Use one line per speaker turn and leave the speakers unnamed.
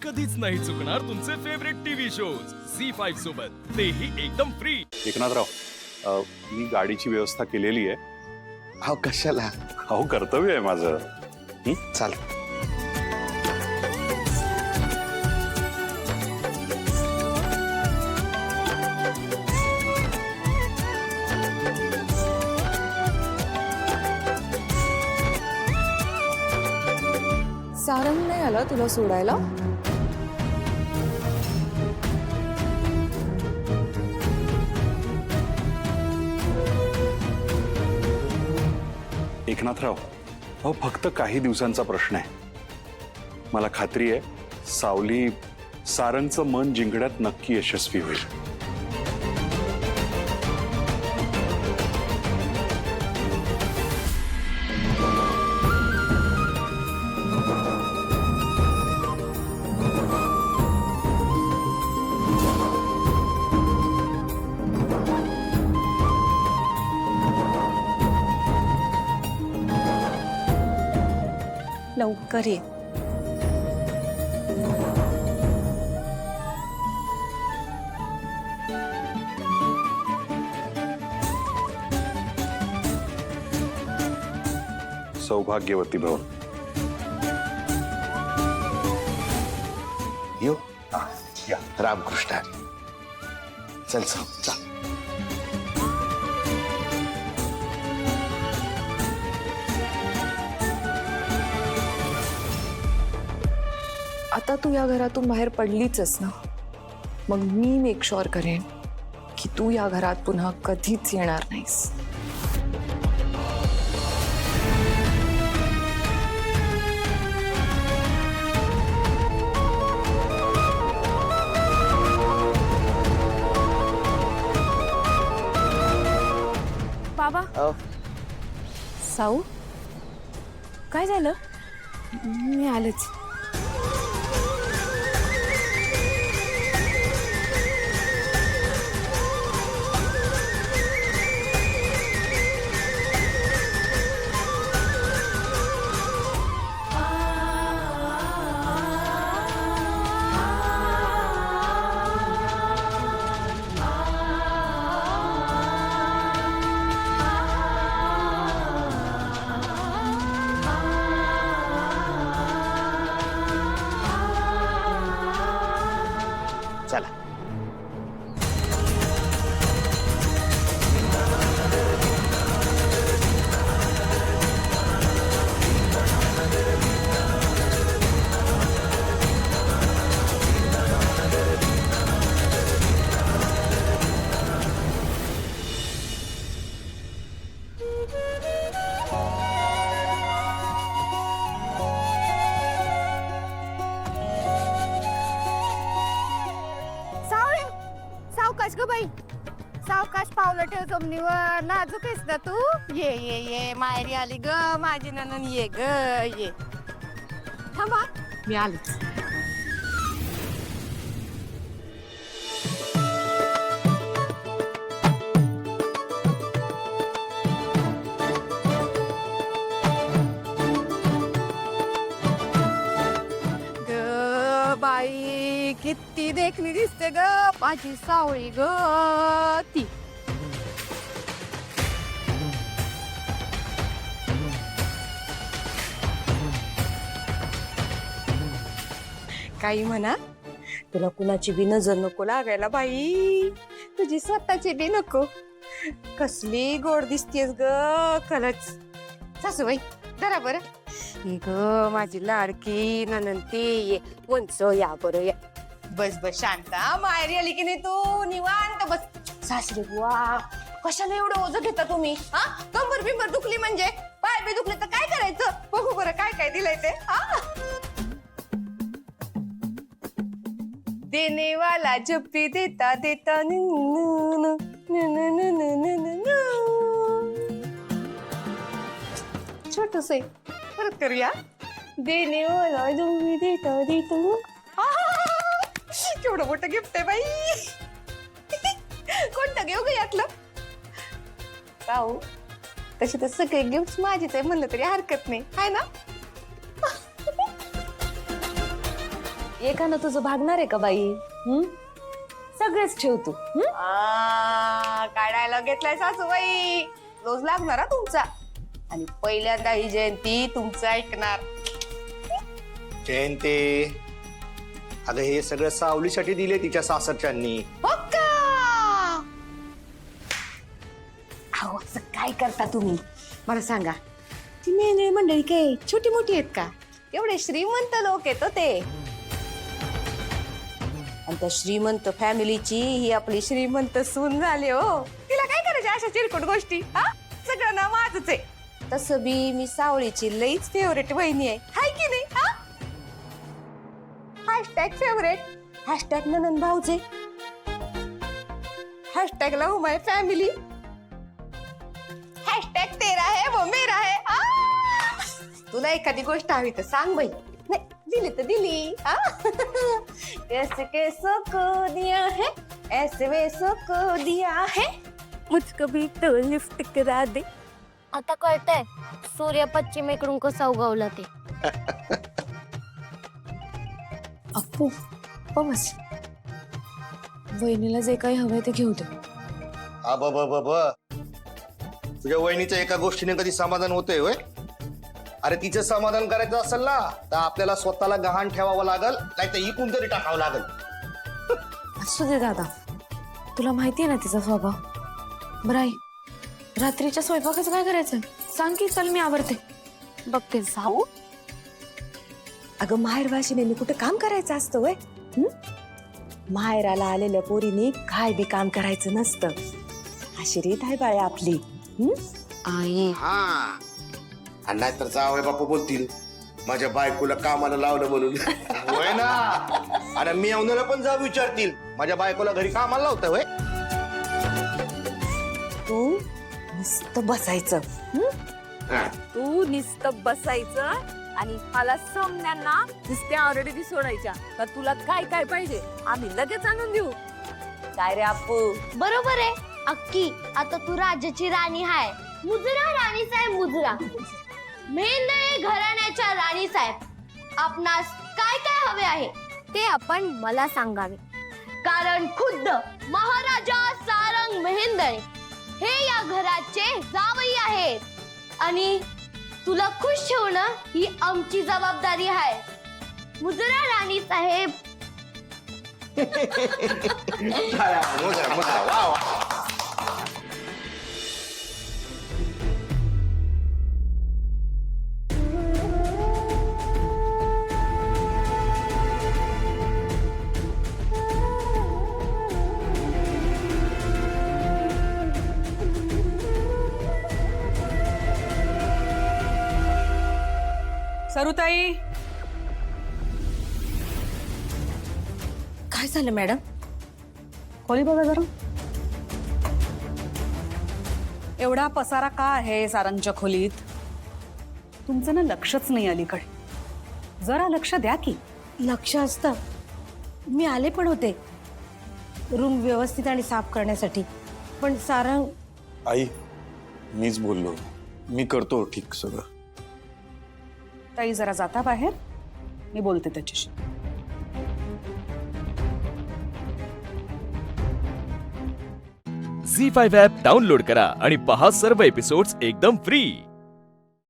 कधीच नाही चुकणार तुमचे फेवरेट टीव्ही शोज झी5 सोबत, तेही एकदम फ्री।
एकनाथराव, मी गाडीची व्यवस्था केलेली आहे।
अहो कशाला?
अहो कर्तव्य आहे माझं।
चाल
सारंग नाही आला तुला सोडायला?
एकनाथराव, अहो फक्त काही दिवसांचा प्रश्न आहे। मला खात्री आहे सावली सारंगचं मन जिंकण्यात नक्की यशस्वी होईल।
लवकर ये।
सौभाग्यवती भव।
यो या रामकृष्ण हरी। चल चल चल।
आता तू या घरातून बाहेर पडलीच ना, मग मी मेक शुअर करेन की तू या घरात पुन्हा कधीच येणार नाहीस।
बाबा,
साऊ,
काय झालं? मी आलेच।
चला
सावकाश ग बाई, सावकाश पावलं ठेव जमिनीवर। नाजूक आहेस ना तू? ये ये ये, माहेरी आली ग माझी ननन, ये ग ये। थांबा, मी आलीच। ग बाई, किती देखणी दिसते ग माझी सावळी ग ती। काही म्हणा, तुला कुणाची बी नजर नको लागायला बाई, तुझी स्वतःची बी नको। कसली गोड दिसतेस ग खरंच। सासूबाई जरा बरं, हे ग माझी लाडकी ननंती, ये वंच, या बरं या। बस बस शांत, माहेरी आली की नाही तू निवांत बस। सासरे बुवा, कशाला एवढं ओझं घेता तुम्ही? हा, कंबर बिंबर दुखली म्हणजे, पाय बी दुखले तर काय करायचं? बघू बरं काय काय दिलंय ते। देने वाला जब भी देता देता छोटस आहे, परत करूया। देने वाला जब भी देता देता, केवढं मोठं गिफ्ट आहे बाई। कोणतं घेऊ ग यातलं? काऊ, तशी तर सगळे गिफ्ट माझीच आहे म्हणलं तरी हरकत नाही, आहे ना?
एकानं तुझं भागणार आहे का बाई? सगळेच ठेव तू.
काय डायलॉग घेतलाय सासूबाई? रोज लागणार हा तुमचा. आणि पहिल्यांदा ही जयंती तुमचं ऐकणार.
जयंती, अगं हे सगळं सावलीसाठी दिले तिच्या सासरच्यांनी.
हो का? अहो, असं काय करता तुम्ही? मला सांगा, ती मेंढळी मंडळी काय छोटी मोठी आहेत का? एवढे श्रीमंत लोक आहेत हो ते. आणि त्या श्रीमंत फॅमिलीची ही आपली श्रीमंत सून झाली हो. तिला काय करायचे अशा चिरकुट गोष्टी? हा, सगळं ना माझच आहे. तसं बी मी सावळीची लईच फेवरेट वहिनी आहे, हाय की नाही? हा, हॅशटॅग फेवरेट, हॅशटॅग ननंद भाऊजे, हॅशटॅग लव माय फॅमिली, हॅशटॅग तेरा है वो मेरा है. तुला एखादी गोष्ट हवी तर सांग बाई. नाही दिली तर दिली. ऐसे कैसो को दिया है, ऐसे वैसो को दिया है, मुझको भी तो लिफ्ट करा दे.
आता कळतंय सूर्य पश्चिमेकडून कसा उगवला ते.
अप्पू बस, वहिनीला जे काही हवंय ते घेऊ दे.
तुझ्या वहिनीच्या एका गोष्टीने कधी समाधान होतंय होय? अरे तिचं समाधान करायचं असेल ना तर आपल्याला स्वतःला गहाण ठेवावं लागल, नाही तर इकून तरी टाकावं लागल.
असू दे दादा, तुला माहिती आहे ना तिचा स्वभाव. बरं आई, रात्रीच्या स्वयंपाकाचं काय करायचं? सांग की, चल मी आवरते.
बघते साऊ.
अगं माहेरवाशीने मी कुठे काम करायचं असतं वय? माहेराला आलेल्या पोरीने काय बी काम करायचं नसतं. अशी रीत आहे बाळा आपली.
आई
हा, आणि नाहीतर जावई बापू बोलतील माझ्या बायकोला कामाला लावलं म्हणून. होय ना. आणि मी येऊन पण जाऊ विचारतील माझ्या बायकोला घरी कामाला लावतं होय.
तू नुसतं बसायचं.
तू नुसतं बसायचं आणि मला समण्यांना नुसत्या ऑलरेडी सोडायच्या. तर तुला काय काय पाहिजे आम्ही लगेच आणून देऊ.
काय रे आपू?
बरोबर आहे अक्की. आता तू राजाची राणी हाय. मुजरा राणी साहेब मुजरा. मेंढळे घराण्याच्या राणी साहेब. आपणास काय काय हवे आहे ते आपण मला सांगावे. कारण खुद्द महाराजा सारंग मेहेंदळे हे या घराचे जावई आहेत. आणि तुला खुश ठेवणं ही आमची जबाबदारी आहे. मुजरा राणी साहेब.
मुजरा, वा वा.
सरुताई,
काय झालं मॅडम?
खोली बघा जरा. एवढा पसारा का आहे सारंगच्या खोलीत? तुमचं ना लक्षच नाही अलीकडे. जरा लक्ष द्या की.
लक्ष असतं. मी आले पण होते रूम व्यवस्थित आणि साफ करण्यासाठी, पण सारंग.
आई, मीच बोललो, मी करतो ठीक सगळं.
ताई जरा जाता बाहेर, मी बोलते त्याच्याशी.
झी 5 ॲप डाउनलोड करा आणि पहा सर्व एपिसोड्स एकदम फ्री.